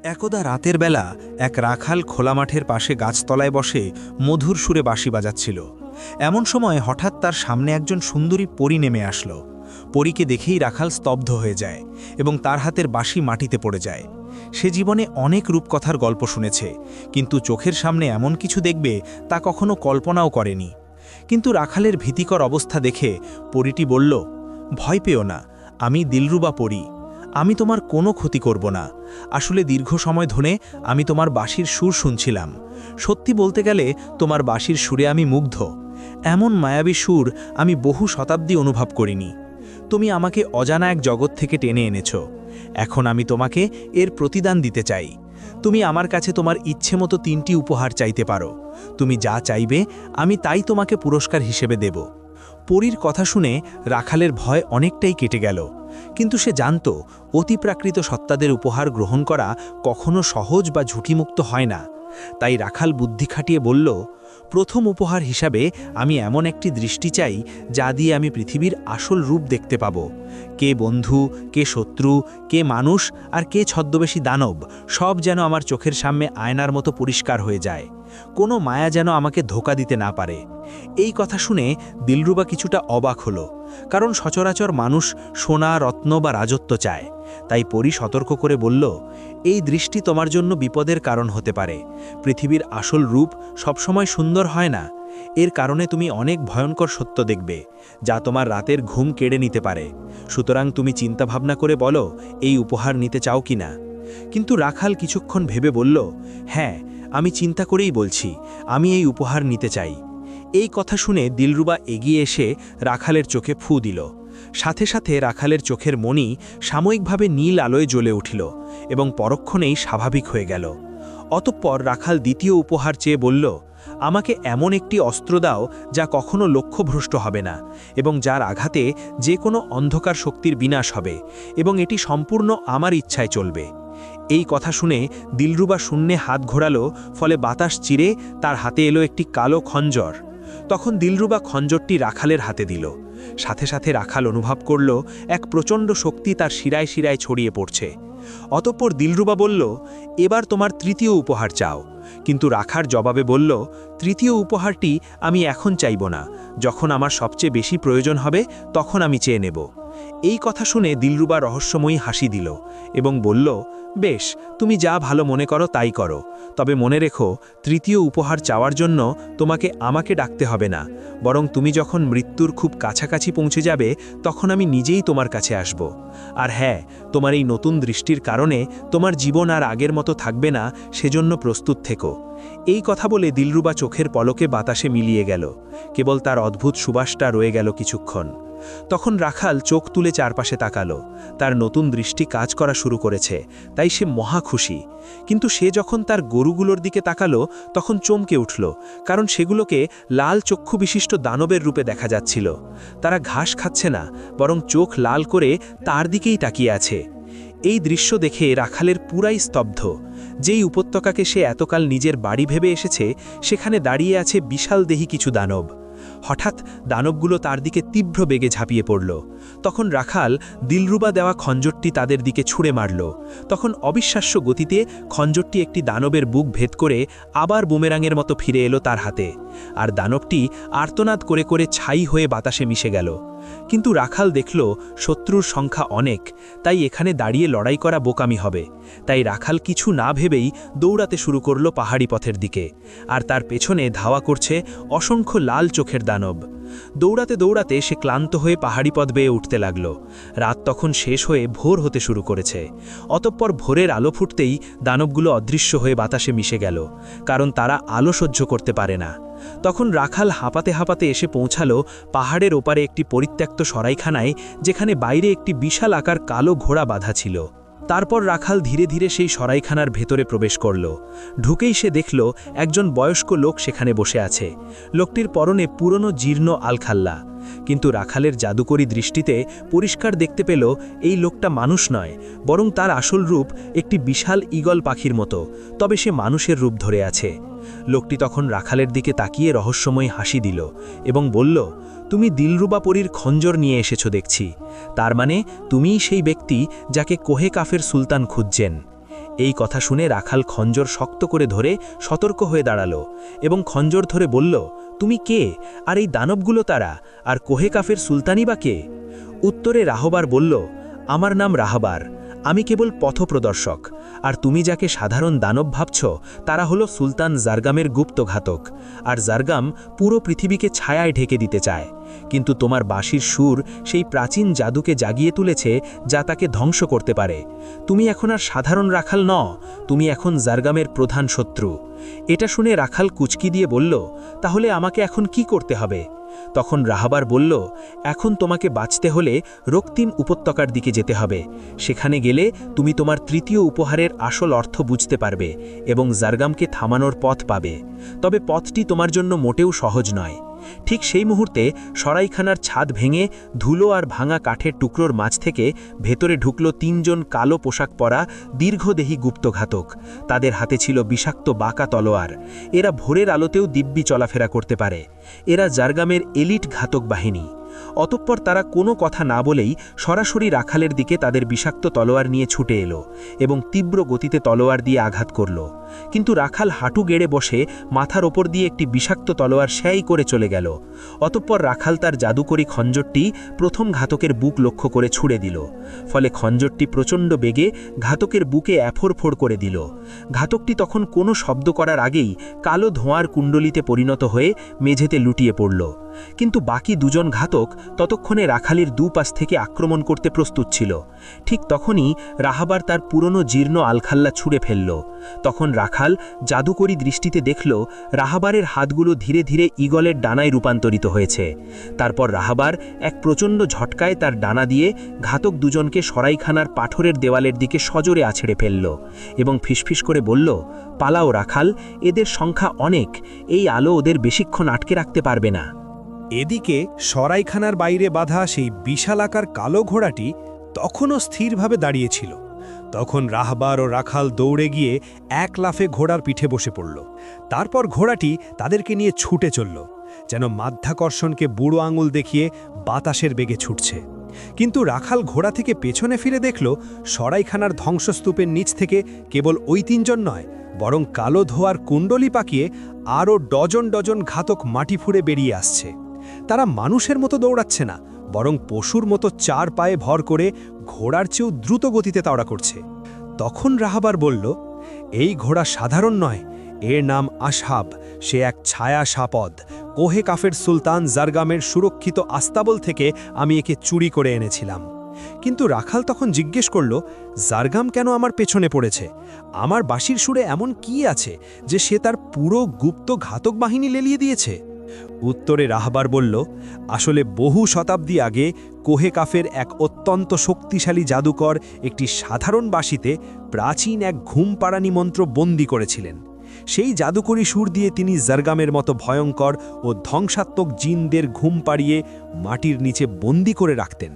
একদা রাতের বেলা এক রাখাল খোলা মাঠের পাশে গাছতলায় বসে মধুর সুরে বাঁশি বাজাচ্ছিল। এমন সময় হঠাৎ তার সামনে একজন সুন্দরী পরী নেমে আসলো। পরীকে দেখেই রাখাল স্তব্ধ হয়ে যায় এবং তার হাতের বাঁশি মাটিতে পড়ে যায়। সে জীবনে অনেক রূপকথার গল্প শুনেছে, কিন্তু চোখের সামনে এমন কিছু দেখবে তা কখনো কল্পনাও করেনি। কিন্তু রাখালের ভীতিকর অবস্থা দেখে পরীটি বলল, ভয় পেও না, আমি দিলরুবা পরী। আমি তোমার কোনো ক্ষতি করব না। আসলে দীর্ঘ সময় ধরে আমি তোমার বাঁশির সুর শুনছিলাম। সত্যি বলতে গেলে তোমার বাঁশির সুরে আমি মুগ্ধ। এমন মায়াবী সুর আমি বহু শতাব্দী অনুভব করিনি। তুমি আমাকে অজানা এক জগৎ থেকে টেনে এনেছ। এখন আমি তোমাকে এর প্রতিদান দিতে চাই। তুমি আমার কাছে তোমার ইচ্ছে মতো 3টি উপহার চাইতে পারো। তুমি যা চাইবে আমি তাই তোমাকে পুরস্কার হিসেবে দেব। পরীর কথা শুনে রাখালের ভয় অনেকটাই কেটে গেল, কিন্তু সে জানত অতিপ্রাকৃত সত্তাদের উপহার গ্রহণ করা কখনো সহজ বা ঝুঁকিমুক্ত হয় না। তাই রাখাল বুদ্ধি খাটিয়ে বলল, প্রথম উপহার হিসাবে আমি এমন একটি দৃষ্টি চাই যা দিয়ে আমি পৃথিবীর আসল রূপ দেখতে পাব। কে বন্ধু, কে শত্রু, কে মানুষ আর কে ছদ্মবেশী দানব, সব যেন আমার চোখের সামনে আয়নার মতো পরিষ্কার হয়ে যায়। কোনো মায়া যেন আমাকে ধোঁকা দিতে না পারে। এই কথা শুনে দিলরুবা কিছুটা অবাক হলো, কারণ সচরাচর মানুষ সোনা, রত্ন বা রাজত্ব চায়। তাই পরী সতর্ক করে বলল, এই দৃষ্টি তোমার জন্য বিপদের কারণ হতে পারে। পৃথিবীর আসল রূপ সবসময় সুন্দর হয় না। এর কারণে তুমি অনেক ভয়ঙ্কর সত্য দেখবে, যা তোমার রাতের ঘুম কেড়ে নিতে পারে। সুতরাং তুমি চিন্তাভাবনা করে বলো, এই উপহার নিতে চাও কিনা। কিন্তু রাখাল কিছুক্ষণ ভেবে বলল, হ্যাঁ, আমি চিন্তা করেই বলছি, আমি এই উপহার নিতে চাই। এই কথা শুনে দিলরুবা এগিয়ে এসে রাখালের চোখে ফু দিল। সাথে সাথে রাখালের চোখের মণি সাময়িকভাবে নীল আলোয় জ্বলে উঠিল এবং পরক্ষণেই স্বাভাবিক হয়ে গেল। অতঃপর রাখাল দ্বিতীয় উপহার চেয়ে বলল, আমাকে এমন একটি অস্ত্র দাও যা কখনো লক্ষ্যভ্রষ্ট হবে না এবং যার আঘাতে যে কোনো অন্ধকার শক্তির বিনাশ হবে, এবং এটি সম্পূর্ণ আমার ইচ্ছায় চলবে। এই কথা শুনে দিলরুবা শূন্যে হাত ঘোরালো, ফলে বাতাস চিরে তার হাতে এলো একটি কালো খঞ্জর। তখন দিলরুবা খঞ্জরটি রাখালের হাতে দিল। সাথে সাথে রাখাল অনুভব করল এক প্রচণ্ড শক্তি তার শিরায় শিরায় ছড়িয়ে পড়ছে। অতঃপর দিলরুবা বলল, এবার তোমার তৃতীয় উপহার চাও। কিন্তু রাখার জবাবে বলল, তৃতীয় উপহারটি আমি এখন চাইব না, যখন আমার সবচেয়ে বেশি প্রয়োজন হবে তখন আমি চেয়ে নেব। এই কথা শুনে দিলরুবা রহস্যময়ী হাসি দিল এবং বলল, বেশ, তুমি যা ভালো মনে করো তাই করো। তবে মনে রেখো, তৃতীয় উপহার চাওয়ার জন্য তোমাকে আমাকে ডাকতে হবে না, বরং তুমি যখন মৃত্যুর খুব কাছাকাছি পৌঁছে যাবে তখন আমি নিজেই তোমার কাছে আসব। আর হ্যাঁ, তোমার এই নতুন দৃষ্টির কারণে তোমার জীবন আর আগের মতো থাকবে না, সেজন্য প্রস্তুত থেকো। এই কথা বলে দিলরুবা চোখের পলকে বাতাসে মিলিয়ে গেল। কেবল তার অদ্ভুত সুবাসটা রয়ে গেল কিছুক্ষণ। তখন রাখাল চোখ তুলে চারপাশে তাকালো। তার নতুন দৃষ্টি কাজ করা শুরু করেছে, তাই সে মহা খুশি। কিন্তু সে যখন তার গরুগুলোর দিকে তাকালো তখন চমকে উঠল, কারণ সেগুলোকে লাল চক্ষু বিশিষ্ট দানবের রূপে দেখা যাচ্ছিল। তারা ঘাস খাচ্ছে না, বরং চোখ লাল করে তার দিকেই তাকিয়ে আছে। এই দৃশ্য দেখে রাখালের পুরাই স্তব্ধ। যেই উপত্যকাকে সে এতকাল নিজের বাড়ি ভেবে এসেছে, সেখানে দাঁড়িয়ে আছে বিশাল দেহী কিছু দানব। হঠাৎ দানবগুলো তার দিকে তীব্র বেগে ঝাঁপিয়ে পড়ল। তখন রাখাল দিলরুবা দেওয়া খঞ্জরটি তাদের দিকে ছুঁড়ে মারল। তখন অবিশ্বাস্য গতিতে খঞ্জরটি একটি দানবের বুক ভেদ করে আবার বুমেরাঙের মতো ফিরে এলো তার হাতে, আর দানবটি আর্তনাদ করে করে ছাই হয়ে বাতাসে মিশে গেল। কিন্তু রাখাল দেখল শত্রুর সংখ্যা অনেক, তাই এখানে দাঁড়িয়ে লড়াই করা বোকামি হবে। তাই রাখাল কিছু না ভেবেই দৌড়াতে শুরু করল পাহাড়ি পথের দিকে, আর তার পেছনে ধাওয়া করছে অসংখ্য লাল চোখের দানব। দৌড়াতে দৌড়াতে সে ক্লান্ত হয়ে পাহাড়ি পথ বেয়ে উঠতে লাগল। রাত তখন শেষ হয়ে ভোর হতে শুরু করেছে। অতঃপর ভোরের আলো ফুটতেই দানবগুলো অদৃশ্য হয়ে বাতাসে মিশে গেল, কারণ তারা আলো সহ্য করতে পারে না। তখন রাখাল হাঁপাতে হাঁপাতে এসে পৌঁছালো পাহাড়ের ওপারে একটি পরিত্যক্ত সরাইখানায়, যেখানে বাইরে একটি বিশাল আকার কালো ঘোড়া বাঁধা ছিল। তারপর রাখাল ধীরে ধীরে সেই সরাইখানার ভেতরে প্রবেশ করল। ঢুকেই সে দেখল একজন বয়স্ক লোক সেখানে বসে আছে। লোকটির পরনে পুরনো জীর্ণ আলখাল্লা। কিন্তু রাখালের জাদুকরী দৃষ্টিতে পরিষ্কার দেখতে পেল এই লোকটা মানুষ নয়, বরং তার আসল রূপ একটি বিশাল ঈগল পাখির মতো, তবে সে মানুষের রূপ ধরে আছে। লোকটি তখন রাখালের দিকে তাকিয়ে রহস্যময় হাসি দিল এবং বলল, তুমি দিলরুবা পরীর খঞ্জর নিয়ে এসেছো দেখছি। তার মানে তুমিই সেই ব্যক্তি যাকে কোহে কাফের সুলতান খুঁজছেন। এই কথা শুনে রাখাল খঞ্জর শক্ত করে ধরে সতর্ক হয়ে দাঁড়ালো এবং খঞ্জর ধরে বলল, তুমি কে, আর এই দানবগুলো তারা, আর কোহে কাফের সুলতানি বা কে? উত্তরে রাহবার বলল, আমার নাম রাহবার, আমি কেবল পথপ্রদর্শক, আর তুমি যাকে সাধারণ দানব ভাবছ তারা হলো সুলতান জারগামের গুপ্তঘাতক, আর জারগাম পুরো পৃথিবীকে ছায়ায় ঢেকে দিতে চায়। কিন্তু তোমার বাঁশির সুর সেই প্রাচীন জাদুকে জাগিয়ে তুলেছে যা তাকে ধ্বংস করতে পারে। তুমি এখন আর সাধারণ রাখাল নও, তুমি এখন জারগামের প্রধান শত্রু। এটা শুনে রাখাল কুচকি দিয়ে বলল, তাহলে আমাকে এখন কি করতে হবে? তখন রাহবার বলল, এখন তোমাকে বাঁচতে হলে রক্তিম উপত্যকার দিকে যেতে হবে। সেখানে গেলে তুমি তোমার তৃতীয় উপহারের আসল অর্থ বুঝতে পারবে এবং জারগামকে থামানোর পথ পাবে। তবে পথটি তোমার জন্য মোটেও সহজ নয়। ঠিক সেই মুহূর্তে সরাইখানার ছাদ ভেঙে ধুলো আর ভাঙা কাঠের টুকরোর মাঝ থেকে ভেতরে ঢুকল ৩ জন কালো পোশাক পরা দীর্ঘদেহী গুপ্তঘাতক। তাদের হাতে ছিল বিষাক্ত বাঁকা তলোয়ার। এরা ভোরের আলোতেও দিব্যি চলাফেরা করতে পারে। এরা জারগামের এলিট ঘাতক বাহিনী। অতঃপর তারা কোনো কথা না বলেই সরাসরি রাখালের দিকে তাদের বিষাক্ত তলোয়ার নিয়ে ছুটে এলো এবং তীব্র গতিতে তলোয়ার দিয়ে আঘাত করল। কিন্তু রাখাল হাঁটু গেড়ে বসে মাথার ওপর দিয়ে একটি বিষাক্ত তলোয়ার স্যাই করে চলে গেল। অতঃপর রাখাল তার জাদুকরী খঞ্জরটি প্রথম ঘাতকের বুক লক্ষ্য করে ছুড়ে দিল। ফলে খঞ্জরটি প্রচণ্ড বেগে ঘাতকের বুকে এফোড়ফোড় করে দিল। ঘাতকটি তখন কোনো শব্দ করার আগেই কালো ধোঁয়ার কুণ্ডলিতে পরিণত হয়ে মেঝেতে লুটিয়ে পড়ল। কিন্তু বাকি দুজন ঘাতক ততক্ষণে রাখালের দুপাশ থেকে আক্রমণ করতে প্রস্তুত ছিল। ঠিক তখনই রাহবার তার পুরনো জীর্ণ আলখাল্লা ছুঁড়ে ফেলল। তখন রাখাল জাদুকরী দৃষ্টিতে দেখল রাহবারের হাতগুলো ধীরে ধীরে ঈগলের ডানায় রূপান্তরিত হয়েছে। তারপর রাহবার এক প্রচণ্ড ঝটকায় তার ডানা দিয়ে ঘাতক দুজনকে সরাইখানার পাথরের দেওয়ালের দিকে সজোরে আছড়ে ফেলল এবং ফিসফিস করে বলল, পালাও রাখাল, এদের সংখ্যা অনেক, এই আলো ওদের বেশিক্ষণ আটকে রাখতে পারবে না। এদিকে সরাইখানার বাইরে বাঁধা সেই বিশালাকার কালো ঘোড়াটি তখনও স্থিরভাবে দাঁড়িয়েছিল। তখন রাহবার ও রাখাল দৌড়ে গিয়ে এক লাফে ঘোড়ার পিঠে বসে পড়ল। তারপর ঘোড়াটি তাদেরকে নিয়ে ছুটে চলল, যেন মাধ্যাকর্ষণকে বুড়ো আঙুল দেখিয়ে বাতাসের বেগে ছুটছে। কিন্তু রাখাল ঘোড়া থেকে পেছনে ফিরে দেখল সরাইখানার ধ্বংসস্তূপের নিচ থেকে কেবল ওই ৩ জন নয়, বরং কালো ধোয়ার কুণ্ডলি পাকিয়ে আরও ডজন ডজন ঘাতক মাটি ফুঁড়ে বেরিয়ে আসছে। তারা মানুষের মতো দৌড়াচ্ছে না, বরং পশুর মতো 4 পায়ে ভর করে ঘোড়ার চেয়েও দ্রুত গতিতে তাড়া করছে। তখন রাহবার বলল, এই ঘোড়া সাধারণ নয়, এর নাম আসহাব। সে এক ছায়া সাপদ। কোহে কাফের সুলতান জারগামের সুরক্ষিত আস্তাবল থেকে আমি একে চুরি করে এনেছিলাম। কিন্তু রাখাল তখন জিজ্ঞেস করল, জারগাম কেন আমার পেছনে পড়েছে? আমার বাঁশির সুরে এমন কি আছে যে সে তার পুরো গুপ্ত ঘাতক বাহিনী লেলিয়ে দিয়েছে? উত্তরে রাহবার বলল, আসলে বহু শতাব্দী আগে কোহে কাফের এক অত্যন্ত শক্তিশালী জাদুকর একটি সাধারণ বাঁশিতে প্রাচীন এক ঘুম পাড়ানি মন্ত্র বন্দী করেছিলেন। সেই জাদুকরী সুর দিয়ে তিনি জারগামের মতো ভয়ঙ্কর ও ধ্বংসাত্মক জিনদের ঘুম পাড়িয়ে মাটির নিচে বন্দী করে রাখতেন।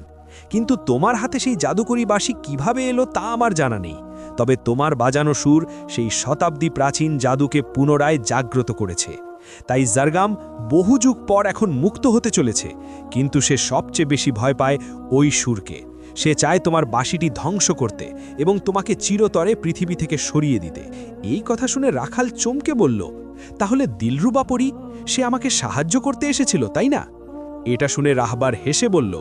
কিন্তু তোমার হাতে সেই জাদুকরী বাঁশি কিভাবে এলো তা আমার জানা নেই, তবে তোমার বাজানো সুর সেই শতাব্দী প্রাচীন জাদুকে পুনরায় জাগ্রত করেছে। তাই জারগাম বহু যুগ পর এখন মুক্ত হতে চলেছে, কিন্তু সে সবচেয়ে বেশি ভয় পায় ওই সুরকে। সে চায় তোমার বাঁশিটি ধ্বংস করতে এবং তোমাকে চিরতরে পৃথিবী থেকে সরিয়ে দিতে। এই কথা শুনে রাখাল চমকে বলল, তাহলে দিলরুবা পরি সে আমাকে সাহায্য করতে এসেছিল, তাই না? এটা শুনে রাহবার হেসে বলল,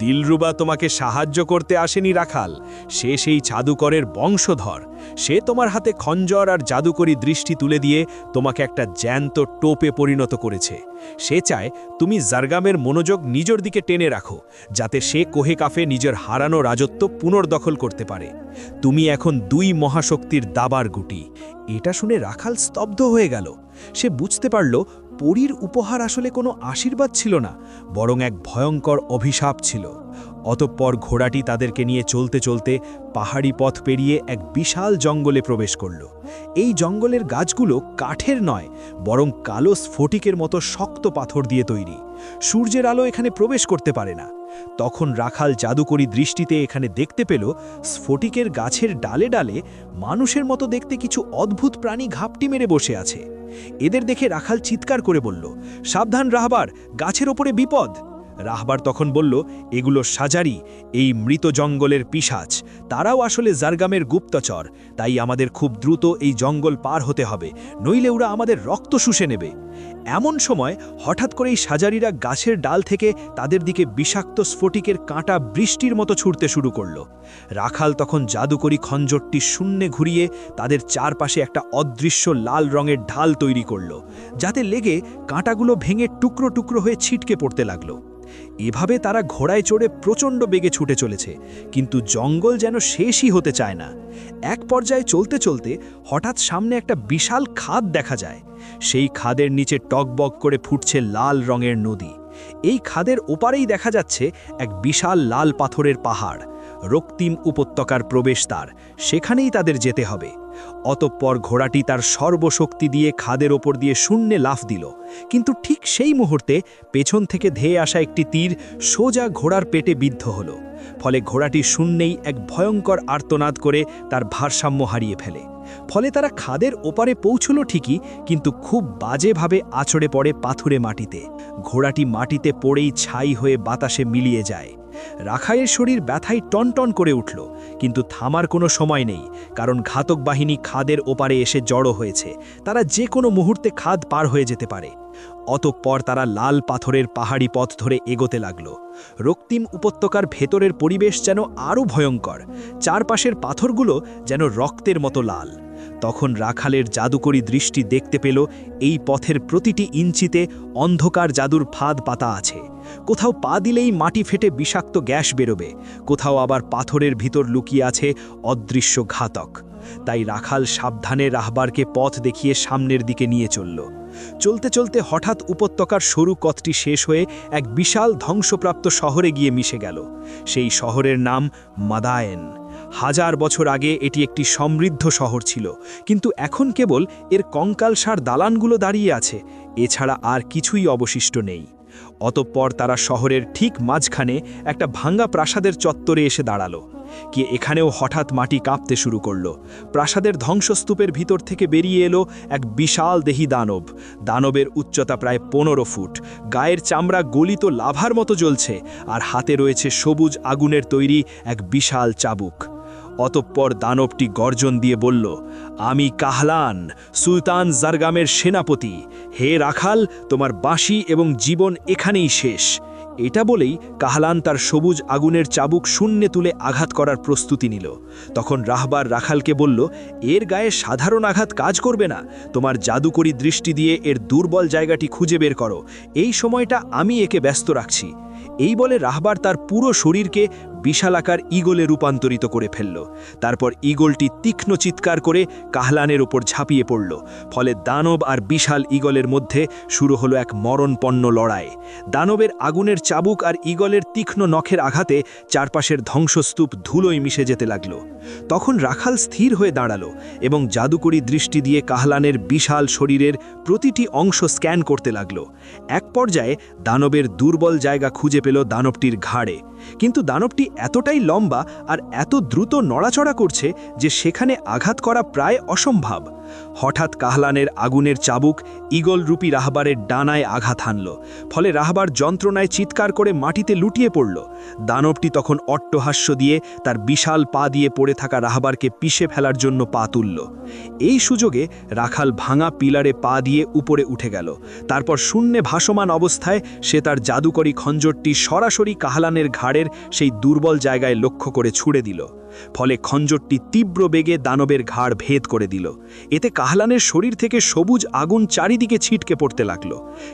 দিলরুবা তোমাকে সাহায্য করতে আসেনি রাখাল, সে সেই জাদুকরের বংশধর। সে তোমার হাতে খঞ্জর আর জাদুকরী দৃষ্টি তুলে দিয়ে তোমাকে একটা জ্যান্ত টোপে পরিণত করেছে। সে চায় তুমি জারগামের মনোযোগ নিজের দিকে টেনে রাখো, যাতে সে কোহে কাফে নিজের হারানো রাজত্ব পুনর্দখল করতে পারে। তুমি এখন 2 মহাশক্তির দাবার গুটি। এটা শুনে রাখাল স্তব্ধ হয়ে গেল। সে বুঝতে পারল পরীর উপহার আসলে কোনো আশীর্বাদ ছিল না, বরং এক ভয়ঙ্কর অভিশাপ ছিল। অতঃপর ঘোড়াটি তাদেরকে নিয়ে চলতে চলতে পাহাড়ি পথ পেরিয়ে এক বিশাল জঙ্গলে প্রবেশ করল। এই জঙ্গলের গাছগুলো কাঠের নয়, বরং কালো স্ফটিকের মতো শক্ত পাথর দিয়ে তৈরি। সূর্যের আলো এখানে প্রবেশ করতে পারে না। তখন রাখাল জাদুকরী দৃষ্টিতে এখানে দেখতে পেল স্ফটিকের গাছের ডালে ডালে মানুষের মতো দেখতে কিছু অদ্ভুত প্রাণী ঘাপটি মেরে বসে আছে। এদের দেখে রাখাল চিৎকার করে বলল, সাবধান রাহবার, গাছের ওপরে বিপদ। রাহবার তখন বলল, এগুলো সাজারি, এই মৃত জঙ্গলের পিশাচ। তারাও আসলে জারগামের গুপ্তচর, তাই আমাদের খুব দ্রুত এই জঙ্গল পার হতে হবে, নইলে ওরা আমাদের রক্ত শুষে নেবে। এমন সময় হঠাৎ করেই সাজারিরা গাছের ডাল থেকে তাদের দিকে বিষাক্ত স্ফটিকের কাঁটা বৃষ্টির মতো ছুটতে শুরু করল। রাখাল তখন জাদুকরি খঞ্জরটি শূন্যে ঘুরিয়ে তাদের চারপাশে একটা অদৃশ্য লাল রঙের ঢাল তৈরি করল, যাতে লেগে কাঁটাগুলো ভেঙে টুকরো টুকরো হয়ে ছিটকে পড়তে লাগলো। এভাবে তারা ঘোড়ায় চড়ে প্রচণ্ড বেগে ছুটে চলেছে, কিন্তু জঙ্গল যেন শেষই হতে চায় না। এক পর্যায়ে চলতে চলতে হঠাৎ সামনে একটা বিশাল খাদ দেখা যায়। সেই খাদের নিচে টকবক করে ফুটছে লাল রঙের নদী। এই খাদের ওপারেই দেখা যাচ্ছে এক বিশাল লাল পাথরের পাহাড়, রক্তিম উপত্যকার প্রবেশদ্বার, সেখানেই তাদের যেতে হবে। অতঃপর ঘোড়াটি তার সর্বশক্তি দিয়ে খাদের ওপর দিয়ে শূন্যে লাফ দিল, কিন্তু ঠিক সেই মুহূর্তে পেছন থেকে ধেয়ে আসা একটি তীর সোজা ঘোড়ার পেটে বিদ্ধ হল। ফলে ঘোড়াটি শূন্যেই এক ভয়ঙ্কর আর্তনাদ করে তার ভারসাম্য হারিয়ে ফেলে। ফলে তারা খাদের ওপারে পৌঁছল ঠিকই, কিন্তু খুব বাজেভাবে আছড়ে পড়ে পাথুরে মাটিতে। ঘোড়াটি মাটিতে পড়েই ছাই হয়ে বাতাসে মিলিয়ে যায়। রাখালের শরীর ব্যথায় টনটন করে উঠল, কিন্তু থামার কোনো সময় নেই, কারণ ঘাতক বাহিনী খাদের ওপারে এসে জড়ো হয়েছে। তারা যে কোনো মুহূর্তে খাদ পার হয়ে যেতে পারে। অতঃপর তারা লাল পাথরের পাহাড়ি পথ ধরে এগোতে লাগল। রক্তিম উপত্যকার ভেতরের পরিবেশ যেন আরও ভয়ঙ্কর, চারপাশের পাথরগুলো যেন রক্তের মতো লাল। তখন রাখালের জাদুকরী দৃষ্টি দেখতে পেল এই পথের প্রতিটি ইঞ্চিতে অন্ধকার জাদুর ফাঁদ পাতা আছে। কোথাও পা দিলেই মাটি ফেটে বিষাক্ত গ্যাস বেরোবে, কোথাও আবার পাথরের ভিতর লুকিয়ে আছে অদৃশ্য ঘাতক। তাই রাখাল সাবধানে রাহবারকে পথ দেখিয়ে সামনের দিকে নিয়ে চলল। চলতে চলতে হঠাৎ উপত্যকার সরু পথটি শেষ হয়ে এক বিশাল ধ্বংসপ্রাপ্ত শহরে গিয়ে মিশে গেল। সেই শহরের নাম মাদায়েন। 1000 বছর আগে এটি একটি সমৃদ্ধ শহর ছিল, কিন্তু এখন কেবল এর কঙ্কালসার দালানগুলো দাঁড়িয়ে আছে, এছাড়া আর কিছুই অবশিষ্ট নেই। অতঃপর তারা শহরের ঠিক মাঝখানে একটা ভাঙ্গা প্রাসাদের চত্বরে এসে দাঁড়ালো। কি এখানেও হঠাৎ মাটি কাঁপতে শুরু করল। প্রাসাদের ধ্বংসস্তূপের ভিতর থেকে বেরিয়ে এলো এক বিশাল দেহী দানব। দানবের উচ্চতা প্রায় 15 ফুট, গায়ের চামড়া গলিত লাভার মতো জ্বলছে, আর হাতে রয়েছে সবুজ আগুনের তৈরি এক বিশাল চাবুক। অতঃপর দানবটি গর্জন দিয়ে বলল, আমি কাহলান, সুলতান জারগামের সেনাপতি। হে রাখাল, তোমার বাঁশি এবং জীবন এখানেই শেষ। এটা বলেই কাহলান তার সবুজ আগুনের চাবুক শূন্যে তুলে আঘাত করার প্রস্তুতি নিল। তখন রাহবার রাখালকে বলল, এর গায়ে সাধারণ আঘাত কাজ করবে না, তোমার জাদুকরী দৃষ্টি দিয়ে এর দুর্বল জায়গাটি খুঁজে বের করো, এই সময়টা আমি একে ব্যস্ত রাখছি। এই বলে রাহবার তার পুরো শরীরকে বিশালাকার ঈগলে রূপান্তরিত করে ফেলল। তারপর ঈগলটি তীক্ষ্ণ চিৎকার করে কাহলানের ওপর ঝাঁপিয়ে পড়ল। ফলে দানব আর বিশাল ঈগলের মধ্যে শুরু হলো এক মরণপন্ন লড়াই। দানবের আগুনের চাবুক আর ঈগলের তীক্ষ্ণ নখের আঘাতে চারপাশের ধ্বংসস্তূপ ধুলোয় মিশে যেতে লাগল। তখন রাখাল স্থির হয়ে দাঁড়ালো এবং জাদুকরী দৃষ্টি দিয়ে কাহলানের বিশাল শরীরের প্রতিটি অংশ স্ক্যান করতে লাগল। এক পর্যায়ে দানবের দুর্বল জায়গা খুঁজে পেল দানবটির ঘাড়ে, কিন্তু দানবটি এতটাই লম্বা আর এত দ্রুত নড়াচড়া করছে যে সেখানে আঘাত করা প্রায় অসম্ভব। হঠাৎ কাহলানের আগুনের চাবুক ঈগলরূপী রাহবারের ডানায় আঘাত হানল। ফলে রাহবার যন্ত্রণায় চিৎকার করে মাটিতে লুটিয়ে পড়ল। দানবটি তখন অট্টহাস্য দিয়ে তার বিশাল পা দিয়ে পড়ে থাকা রাহবারকে পিষে ফেলার জন্য পা তুলল। এই সুযোগে রাখাল ভাঙা পিলারে পা দিয়ে উপরে উঠে গেল। তারপর শূন্যে ভাসমান অবস্থায় সে তার জাদুকরী খঞ্জরটি সরাসরি কাহলানের ঘাড়ের সেই দুর্বল জায়গায় লক্ষ্য করে ছুড়ে দিল। ফলে খঞ্জরটি তীব্র বেগে দানবের ঘাড় ভেদ করে দিল। এতে কাহলানের শরীর থেকে সবুজ আগুন চারিদিকে ছিটকে পড়তে লাগল।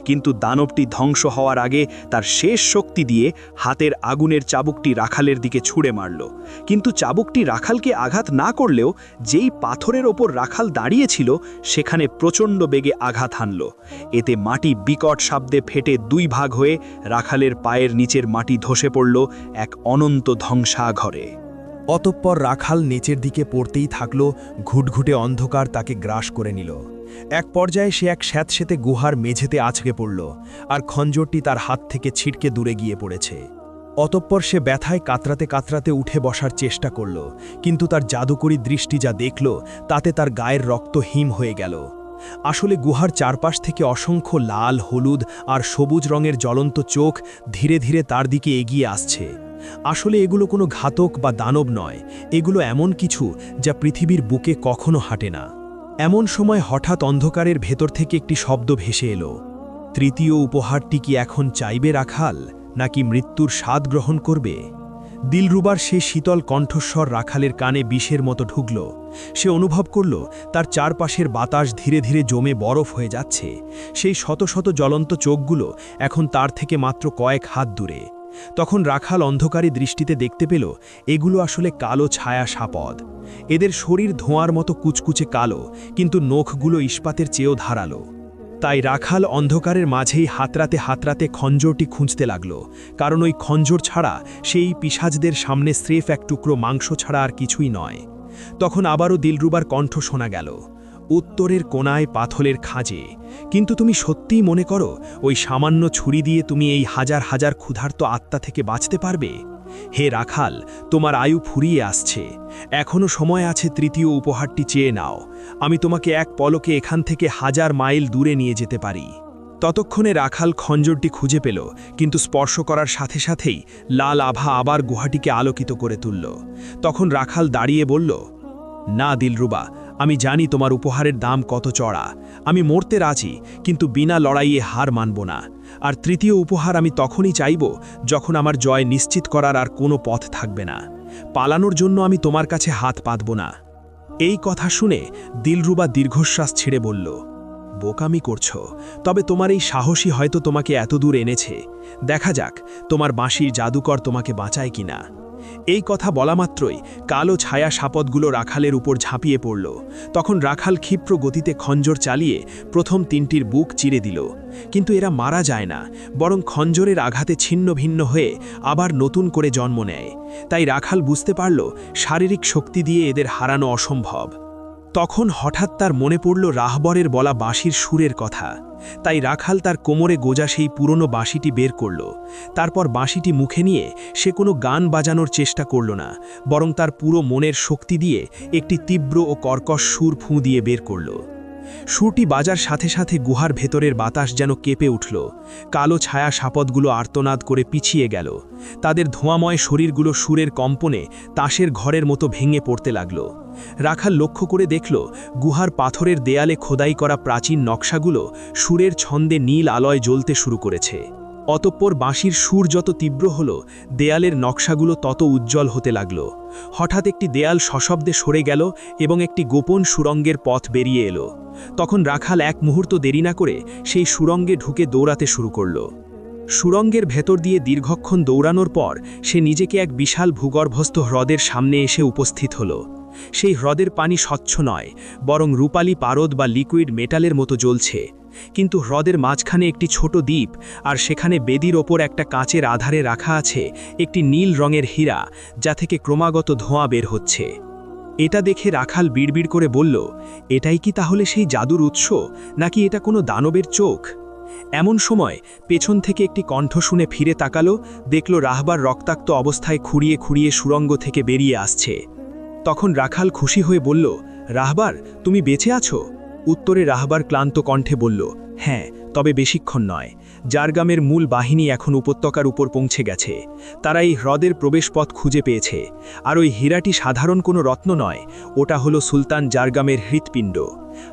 কিন্তু দানবটি ধ্বংস হওয়ার আগে তার শেষ শক্তি দিয়ে হাতের আগুনের চাবুকটি রাখালের দিকে ছুঁড়ে মারল। কিন্তু চাবুকটি রাখালকে আঘাত না করলেও যেই পাথরের ওপর রাখাল দাঁড়িয়েছিল সেখানে প্রচণ্ড বেগে আঘাত হানল। এতে মাটি বিকট শব্দে ফেটে 2 ভাগ হয়ে রাখালের পায়ের নিচের মাটি ধসে পড়ল এক অনন্ত ধ্বংসাঘরে। অতঃপর রাখাল নিচের দিকে পড়তেই থাকল, ঘুটঘুটে অন্ধকার তাকে গ্রাস করে নিল। এক পর্যায়ে সে এক স্যাঁতসেঁতে গুহার মেঝেতে আছড়ে পড়ল, আর খঞ্জরটি তার হাত থেকে ছিটকে দূরে গিয়ে পড়েছে। অতঃপর সে ব্যথায় কাতরাতে কাতরাতে উঠে বসার চেষ্টা করল, কিন্তু তার জাদুকরী দৃষ্টি যা দেখল তাতে তার গায়ের রক্ত হিম হয়ে গেল। আসলে গুহার চারপাশ থেকে অসংখ্য লাল, হলুদ আর সবুজ রঙের জ্বলন্ত চোখ ধীরে ধীরে তার দিকে এগিয়ে আসছে। আসলে এগুলো কোনো ঘাতক বা দানব নয়, এগুলো এমন কিছু যা পৃথিবীর বুকে কখনো হাঁটে না। এমন সময় হঠাৎ অন্ধকারের ভেতর থেকে একটি শব্দ ভেসে এলো। তৃতীয় উপহারটি কি এখন চাইবে রাখাল, নাকি মৃত্যুর স্বাদ গ্রহণ করবে? দিলরুবার সে শীতল কণ্ঠস্বর রাখালের কানে বিষের মতো ঢুকল। সে অনুভব করল তার চারপাশের বাতাস ধীরে ধীরে জমে বরফ হয়ে যাচ্ছে। সেই শত শত জ্বলন্ত চোখগুলো এখন তার থেকে মাত্র কয়েক হাত দূরে। তখন রাখাল অন্ধকারী দৃষ্টিতে দেখতে পেল এগুলো আসলে কালো ছায়া সাপদ। এদের শরীর ধোঁয়ার মতো কুচকুচে কালো, কিন্তু নখগুলো ইস্পাতের চেয়েও ধারালো। তাই রাখাল অন্ধকারের মাঝেই হাতরাতে হাতরাতে খঞ্জরটি খুঁজতে লাগল, কারণ ওই খঞ্জর ছাড়া সেই পিশাচদের সামনে স্রেফ এক টুকরো মাংস ছাড়া আর কিছুই নয়। তখন আবারও দিলরুবার কণ্ঠ শোনা গেল, উত্তরের কোণায় পাথলের খাঁজে। কিন্তু তুমি সত্যিই মনে করো ওই সামান্য ছুরি দিয়ে তুমি এই হাজার হাজার ক্ষুধার্ত আত্মা থেকে বাঁচতে পারবে? হে রাখাল, তোমার আয়ু ফুরিয়ে আসছে, এখনও সময় আছে। তৃতীয় উপহারটি চেয়ে নাও, আমি তোমাকে এক পলকে এখান থেকে 1000 মাইল দূরে নিয়ে যেতে পারি। ততক্ষণে রাখাল খঞ্জরটি খুঁজে পেল, কিন্তু স্পর্শ করার সাথে সাথেই লাল আভা আবার গুহাটিকে আলোকিত করে তুলল। তখন রাখাল দাঁড়িয়ে বলল, না দিলরুবা, আমি জানি তোমার উপহারের দাম কত চড়া। আমি মরতে রাজি, কিন্তু বিনা লড়াইয়ে হার মানব না। আর তৃতীয় উপহার আমি তখনই চাইব যখন আমার জয় নিশ্চিত করার আর কোনো পথ থাকবে না। পালানোর জন্য আমি তোমার কাছে হাত পাতব না। এই কথা শুনে দিলরুবা দীর্ঘশ্বাস ছেড়ে বলল, বোকামি করছো, তবে তোমার এই সাহসী হয়তো তোমাকে এত দূর এনেছে। দেখা যাক তোমার বাঁশির জাদুকর তোমাকে বাঁচায় কিনা। এই কথা বলা মাত্রই কালো ছায়া সাপদগুলো রাখালের উপর ঝাঁপিয়ে পড়ল। তখন রাখাল ক্ষিপ্র গতিতে খঞ্জর চালিয়ে প্রথম 3টির বুক চিরে দিল, কিন্তু এরা মারা যায় না, বরং খঞ্জরের আঘাতে ছিন্ন ভিন্ন হয়ে আবার নতুন করে জন্ম নেয়। তাই রাখাল বুঝতে পারল শারীরিক শক্তি দিয়ে এদের হারানো অসম্ভব। তখন হঠাৎ তার মনে পড়ল রাহবরের বলা বাঁশির সুরের কথা। তাই রাখাল তার কোমরে গোজা সেই পুরনো বাঁশিটি বের করল। তারপর বাঁশিটি মুখে নিয়ে সে কোনো গান বাজানোর চেষ্টা করল না, বরং তার পুরো মনের শক্তি দিয়ে একটি তীব্র ও কর্কশ সুর ফুঁ দিয়ে বের করল। সুরটি বাজার সাথে সাথে গুহার ভেতরের বাতাস যেন কেঁপে উঠল। কালো ছায়া সাপদগুলো আর্তনাদ করে পিছিয়ে গেল। তাদের ধোঁয়াময় শরীরগুলো সুরের কম্পনে তাসের ঘরের মতো ভেঙে পড়তে লাগল। রাখাল লক্ষ্য করে দেখল গুহার পাথরের দেয়ালে খোদাই করা প্রাচীন নকশাগুলো সুরের ছন্দে নীল আলোয় জ্বলতে শুরু করেছে। অতঃপর বাঁশির সুর যত তীব্র হল, দেয়ালের নকশাগুলো তত উজ্জ্বল হতে লাগল। হঠাৎ একটি দেয়াল সশব্দে সরে গেল এবং একটি গোপন সুড়ঙ্গের পথ বেরিয়ে এলো। তখন রাখাল এক মুহূর্ত দেরি না করে সেই সুড়ঙ্গে ঢুকে দৌড়াতে শুরু করল। সুড়ঙ্গের ভেতর দিয়ে দীর্ঘক্ষণ দৌড়ানোর পর সে নিজেকে এক বিশাল ভূগর্ভস্থ হ্রদের সামনে এসে উপস্থিত হল। সেই হ্রদের পানি স্বচ্ছ নয়, বরং রূপালী পারদ বা লিকুইড মেটালের মতো জ্বলছে। কিন্তু হ্রদের মাঝখানে একটি ছোট দ্বীপ, আর সেখানে বেদির ওপর একটা কাচের আধারে রাখা আছে একটি নীল রঙের হীরা, যা থেকে ক্রমাগত ধোঁয়া বের হচ্ছে। এটা দেখে রাখাল বিড়বিড় করে বলল, এটাই কি তাহলে সেই জাদুর উৎস, নাকি এটা কোনো দানবের চোখ? এমন সময় পেছন থেকে একটি কণ্ঠ শুনে ফিরে তাকালো, দেখল রাহবার রক্তাক্ত অবস্থায় খুঁড়িয়ে খুঁড়িয়ে সুড়ঙ্গ থেকে বেরিয়ে আসছে। তখন রাখাল খুশি হয়ে বলল, রাহবার, তুমি বেঁচে আছো? উত্তরে রাহবার ক্লান্ত কণ্ঠে বলল, হ্যাঁ, তবে বেশিক্ষণ নয়। জারগামের মূল বাহিনী এখন উপত্যকার উপর পৌঁছে গেছে। তারা এই হ্রদের প্রবেশপথ খুঁজে পেয়েছে। আর ওই হীরাটি সাধারণ কোনো রত্ন নয়, ওটা হলো সুলতান জারগামের হৃৎপিণ্ড।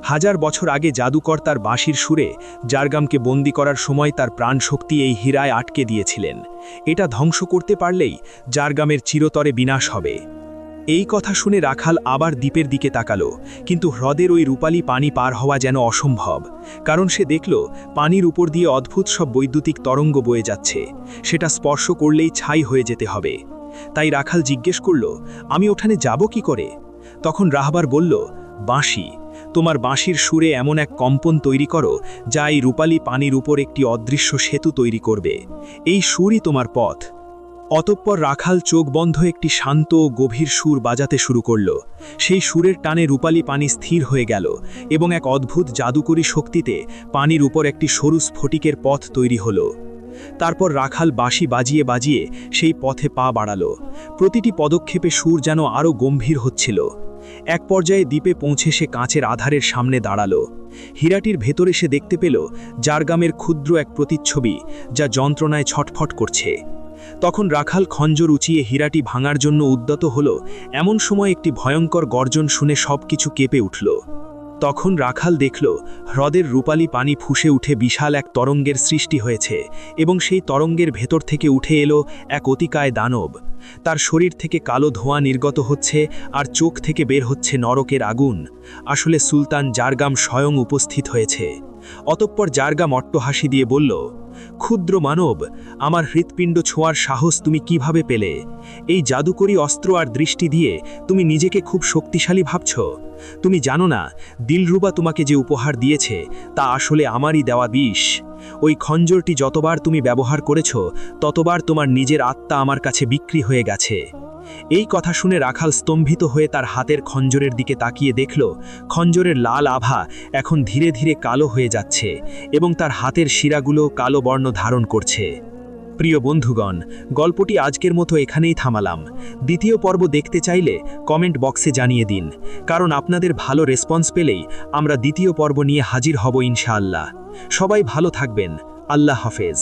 1000 বছর আগে জাদুকর তার বাঁশির সুরে জারগামকে বন্দী করার সময় তার প্রাণশক্তি এই হীরায় আটকে দিয়েছিলেন। এটা ধ্বংস করতে পারলেই জারগামের চিরতরে বিনাশ হবে। এই কথা শুনে রাখাল আবার দ্বীপের দিকে তাকালো, কিন্তু হ্রদের ওই রূপালী পানি পার হওয়া যেন অসম্ভব, কারণ সে দেখল পানির উপর দিয়ে অদ্ভুত সব বৈদ্যুতিক তরঙ্গ বয়ে যাচ্ছে। সেটা স্পর্শ করলেই ছাই হয়ে যেতে হবে। তাই রাখাল জিজ্ঞেস করল, আমি ওখানে যাব কি করে? তখন রাহবার বলল, বাঁশি, তোমার বাঁশির সুরে এমন এক কম্পন তৈরি করো যা এই রূপালী পানির উপর একটি অদৃশ্য সেতু তৈরি করবে। এই সুরই তোমার পথ। অতঃপর রাখাল চোখ বন্ধ একটি শান্ত ও গভীর সুর বাজাতে শুরু করল। সেই সুরের টানে রূপালী পানি স্থির হয়ে গেল এবং এক অদ্ভুত জাদুকরী শক্তিতে পানির উপর একটি সরু স্ফটিকের পথ তৈরি হলো। তারপর রাখাল বাঁশি বাজিয়ে বাজিয়ে সেই পথে পা বাড়াল। প্রতিটি পদক্ষেপে সুর যেন আরও গম্ভীর হচ্ছিল। এক পর্যায়ে দ্বীপে পৌঁছে সে কাঁচের আধারের সামনে দাঁড়ালো। হীরাটির ভেতরে সে দেখতে পেল জারগামের ক্ষুদ্র এক প্রতিচ্ছবি, যা যন্ত্রণায় ছটফট করছে। তখন রাখাল খঞ্জর উঁচিয়ে হীরাটি ভাঙার জন্য উদ্যত হল। এমন সময় একটি ভয়ঙ্কর গর্জন শুনে সবকিছু কেঁপে উঠল। তখন রাখাল দেখল হ্রদের রূপালী পানি ফুঁসে উঠে বিশাল এক তরঙ্গের সৃষ্টি হয়েছে, এবং সেই তরঙ্গের ভেতর থেকে উঠে এলো এক অতিকায় দানব। তার শরীর থেকে কালো ধোঁয়া নির্গত হচ্ছে, আর চোখ থেকে বের হচ্ছে নরকের আগুন। আসলে সুলতান জারগাম স্বয়ং উপস্থিত হয়েছে। অতঃপর জারগাম অট্টহাসি দিয়ে বলল, ক্ষুদ্র মানব, আমার হৃৎপিণ্ড ছোঁয়ার সাহস তুমি কিভাবে পেলে? এই জাদুকরী অস্ত্র আর দৃষ্টি দিয়ে তুমি নিজেকে খুব শক্তিশালী ভাবছ। তুমি জানো না, দিলরুবা তোমাকে যে উপহার দিয়েছে তা আসলে আমারই দেওয়া বিষ। ওই খঞ্জরটি যতবার তুমি ব্যবহার করেছ, ততবার তোমার নিজের আত্মা আমার কাছে বিক্রি হয়ে গেছে। এই কথা শুনে রাখাল স্তম্ভিত হয়ে তার হাতের খঞ্জরের দিকে তাকিয়ে দেখল, খঞ্জরের লাল আভা এখন ধীরে ধীরে কালো হয়ে যাচ্ছে, এবং তার হাতের শিরাগুলো কালো বর্ণ ধারণ করছে। প্রিয় বন্ধুগণ, গল্পটি আজকের মতো এখানেই থামালাম। দ্বিতীয় পর্ব দেখতে চাইলে কমেন্ট বক্সে জানিয়ে দিন, কারণ আপনাদের ভালো রেসপন্স পেলেই আমরা দ্বিতীয় পর্ব নিয়ে হাজির হব ইনশাআল্লাহ। সবাই ভালো থাকবেন। আল্লাহ হাফেজ।